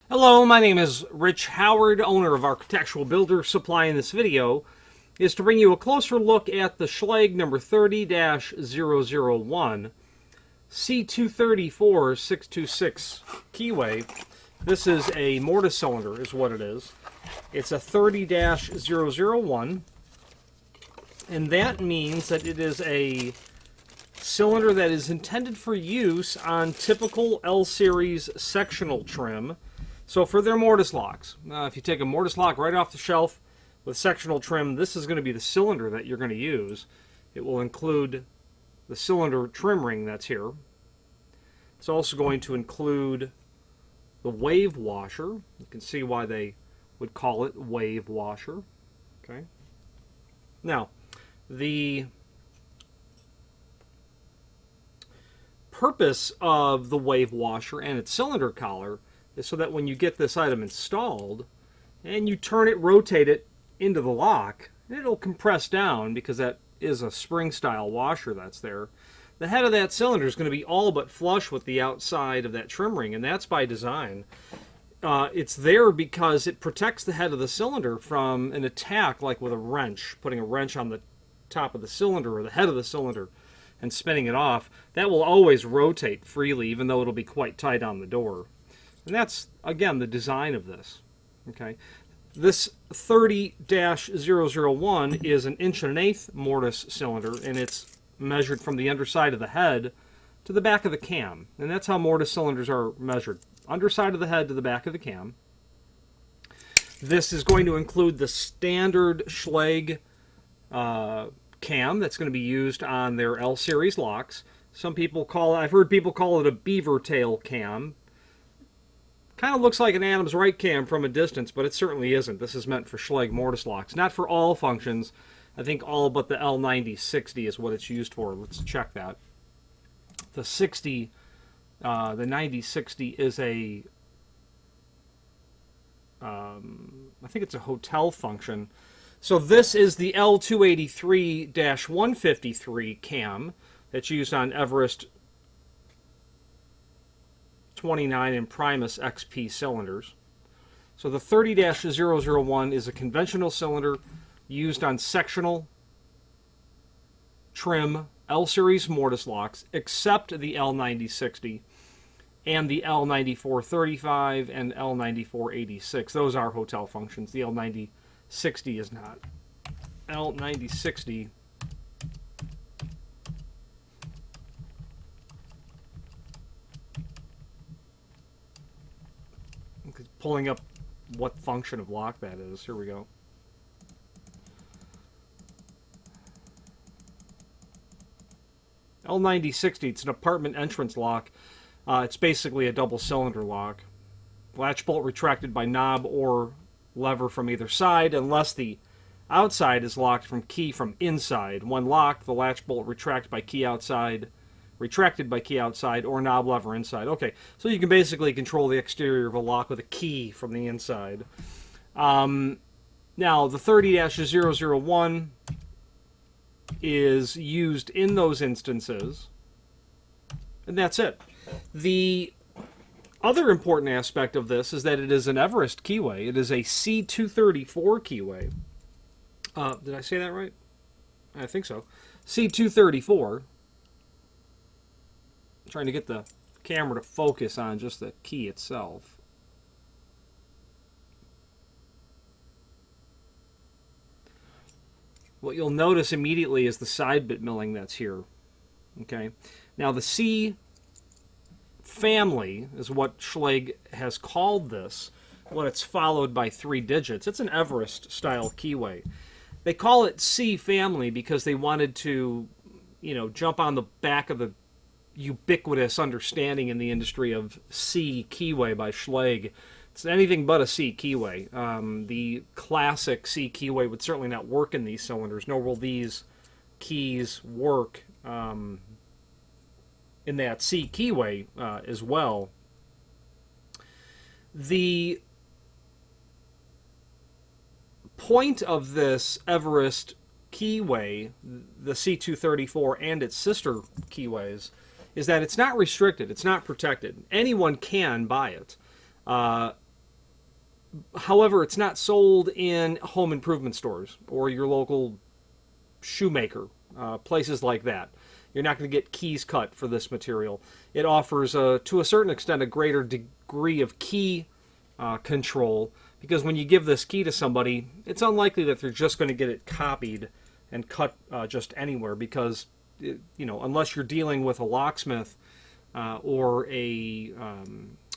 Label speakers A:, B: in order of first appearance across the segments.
A: Hello, my name is Rich Howard, owner of Architectural Builder Supply. In this video is to bring you a closer look at the Schlage number 30-001 C234-626 keyway. This is a mortise cylinder is what it is. It's a 30-001, and that means that it is a cylinder that is intended for use on typical L-series sectional trim. So for their mortise locks, if you take a mortise lock right off the shelf with sectional trim, this is going to be the cylinder that you're going to use. It will include the cylinder trim ring that's here. It's also going to include the wave washer. You can see why they would call it wave washer. Okay. Now, the purpose of the wave washer and its cylinder collar is so that when you get this item installed and you turn it, rotate it into the lock, it'll compress down because that is a spring style washer that's there. The head of that cylinder is going to be all but flush with the outside of that trim ring, and that's by design. It's there because it protects the head of the cylinder from an attack, like with a wrench, putting a wrench on the top of the cylinder or the head of the cylinder and spinning it off. That will always rotate freely, even though it'll be quite tight on the door. And that's, again, the design of this. Okay, this 30-001 is an 1.1" mortise cylinder, and it's measured from the underside of the head to the back of the cam. And that's how mortise cylinders are measured. Underside of the head to the back of the cam. This is going to include the standard Schlage cam that's going to be used on their L-series locks. Some people call it, I've heard people call it a beaver tail cam. Kind of looks like an Adams right cam from a distance, but it certainly isn't. This is meant for Schlage mortise locks. Not for all functions. I think all but the L9060 is what it's used for. Let's check that. The 9060 is a, I think it's a hotel function. So this is the L283-153 cam that's used on Everest 29 and Primus XP cylinders. So the 30-001 is a conventional cylinder used on sectional trim L-series mortise locks, except the L9060 and the L9435 and L9486. Those are hotel functions. The L9060 is not. L9060 pulling up what function of lock that is. Here we go. L9060, it's an apartment entrance lock. It's basically a double cylinder lock. Latch bolt retracted by knob or lever from either side, unless the outside is locked from key from inside. When locked, the latch bolt retracted by key outside, or knob lever inside. Okay, so you can basically control the exterior of a lock with a key from the inside. Now, the 30-001 is used in those instances, and that's it. The other important aspect of this is that it is an Everest keyway. It is a C234 keyway. Did I say that right? I think so. C234. Trying to get the camera to focus on just the key itself. What you'll notice immediately is the side bit milling that's here. Okay. Now the C family is what Schlage has called this when it's followed by 3 digits. It's an Everest style keyway. They call it C family because they wanted to, jump on the back of the ubiquitous understanding in the industry of C keyway by Schlage. It's anything but a C keyway. The classic C keyway would certainly not work in these cylinders, nor will these keys work in that C keyway as well. The point of this Everest keyway, the C234 and its sister keyways, is that it's not restricted, it's not protected. Anyone can buy it. However, it's not sold in home improvement stores or your local shoemaker, places like that. You're not going to get keys cut for this material. It offers, to a certain extent, a greater degree of key control, because when you give this key to somebody, it's unlikely that they're just going to get it copied and cut just anywhere, because unless you're dealing with a locksmith or a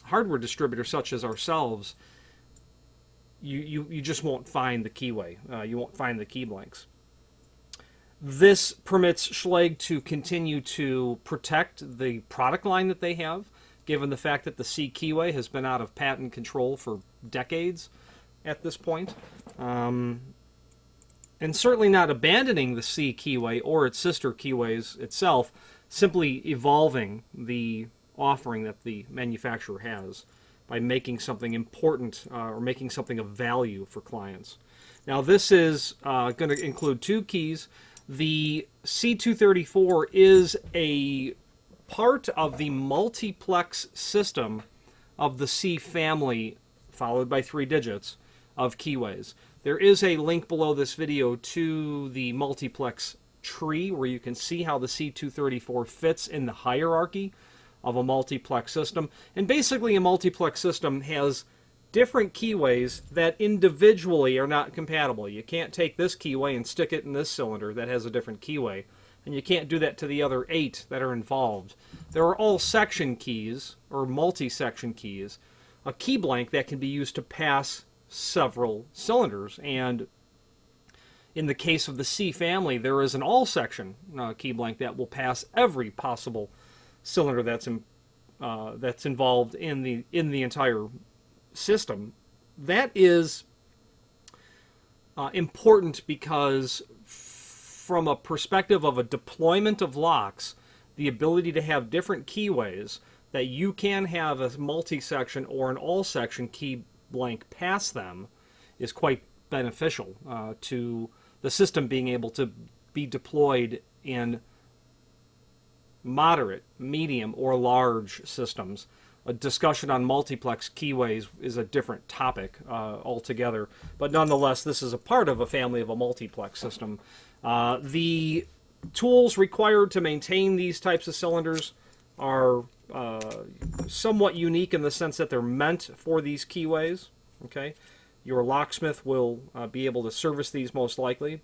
A: hardware distributor such as ourselves, you just won't find the keyway. You won't find the key blanks. This permits Schlage to continue to protect the product line that they have, given the fact that the C keyway has been out of patent control for decades at this point. And certainly not abandoning the C keyway or its sister keyways itself, simply evolving the offering that the manufacturer has by making something important or making something of value for clients. Now this is going to include 2 keys. The C234 is a part of the multiplex system of the C family, followed by 3 digits of keyways. There is a link below this video to the multiplex tree where you can see how the C234 fits in the hierarchy of a multiplex system. And basically a multiplex system has different keyways that individually are not compatible. You can't take this keyway and stick it in this cylinder that has a different keyway, and you can't do that to the other 8 that are involved. There are all section keys, or multi-section keys, a key blank that can be used to pass several cylinders, and in the case of the C family, there is an all-section key blank that will pass every possible cylinder that's involved in the entire system. That is important because from a perspective of a deployment of locks, the ability to have different keyways that you can have a multi-section or an all-section key blank pass them is quite beneficial to the system being able to be deployed in moderate, medium, or large systems. A discussion on multiplex keyways is a different topic altogether, but nonetheless, this is a part of a family of a multiplex system. The tools required to maintain these types of cylinders are somewhat unique in the sense that they're meant for these keyways. Okay, your locksmith will be able to service these most likely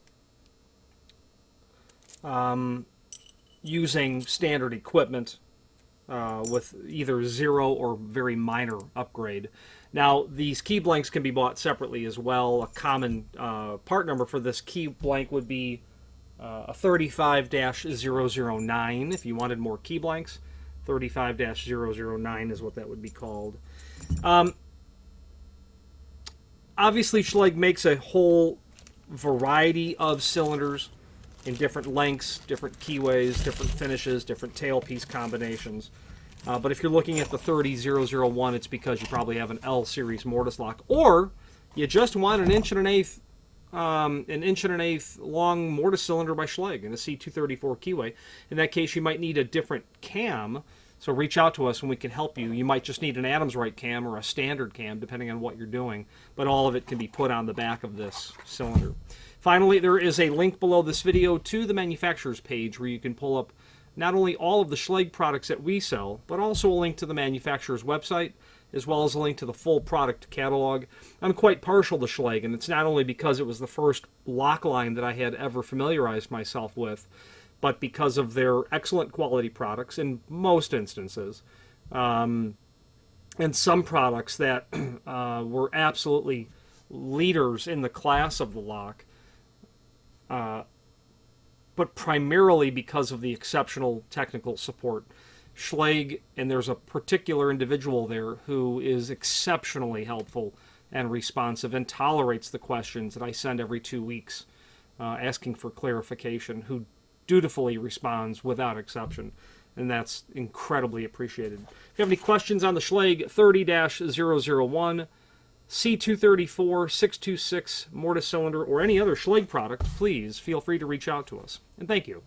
A: using standard equipment with either 0 or very minor upgrade. Now, these key blanks can be bought separately as well. A common part number for this key blank would be a 35-009 if you wanted more key blanks. 35-009 is what that would be called. Obviously, Schlage makes a whole variety of cylinders in different lengths, different keyways, different finishes, different tailpiece combinations. But if you're looking at the 30-001, it's because you probably have an L series mortise lock, or you just want an 1 1/8 long mortise cylinder by Schlage and a C234 keyway. In that case, you might need a different cam. So reach out to us and we can help you. You might just need an Adams Rite cam or a standard cam, depending on what you're doing. But all of it can be put on the back of this cylinder. Finally, there is a link below this video to the manufacturer's page where you can pull up not only all of the Schlage products that we sell, but also a link to the manufacturer's website, as well as a link to the full product catalog. I'm quite partial to Schlage, and it's not only because it was the first lock line that I had ever familiarized myself with, but because of their excellent quality products in most instances, and some products that were absolutely leaders in the class of the lock, but primarily because of the exceptional technical support. Schlage, and there's a particular individual there who is exceptionally helpful and responsive and tolerates the questions that I send every 2 weeks asking for clarification, who dutifully responds without exception, and that's incredibly appreciated. If you have any questions on the Schlage 30-001, C234, 626 mortise cylinder, or any other Schlage product, please feel free to reach out to us. And thank you.